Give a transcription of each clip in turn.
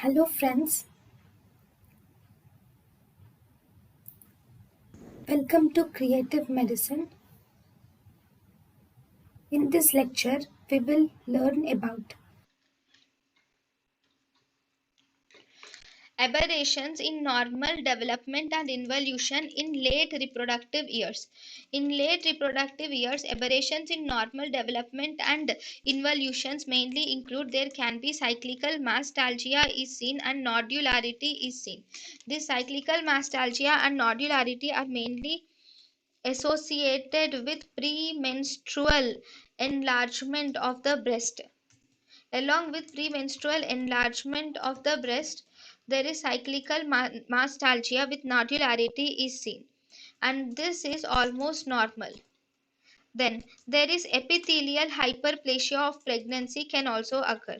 Hello friends, welcome to Creative Medicine. In this lecture, we will learn about Aberrations in normal development and involution in late reproductive years. In late reproductive years, aberrations in normal development and involutions mainly include there can be cyclical mastalgia is seen and nodularity is seen. This cyclical mastalgia and nodularity are mainly associated with premenstrual enlargement of the breast. Along with premenstrual enlargement of the breast, there is cyclical mastalgia with nodularity is seen, and this is almost normal. Then there is epithelial hyperplasia of pregnancy can also occur.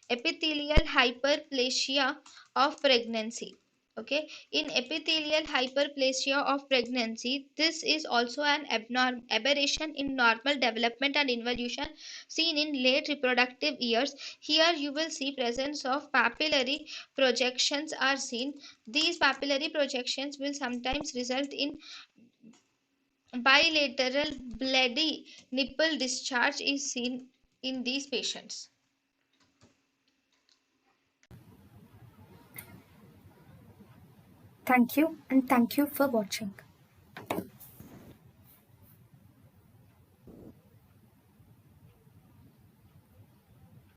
Epithelial hyperplasia of pregnancy. Okay, in epithelial hyperplasia of pregnancy, this is also an aberration in normal development and involution seen in late reproductive years. Here you will see presence of papillary projections are seen. These papillary projections will sometimes result in bilateral bloody nipple discharge is seen in these patients. thank you and thank you for watching.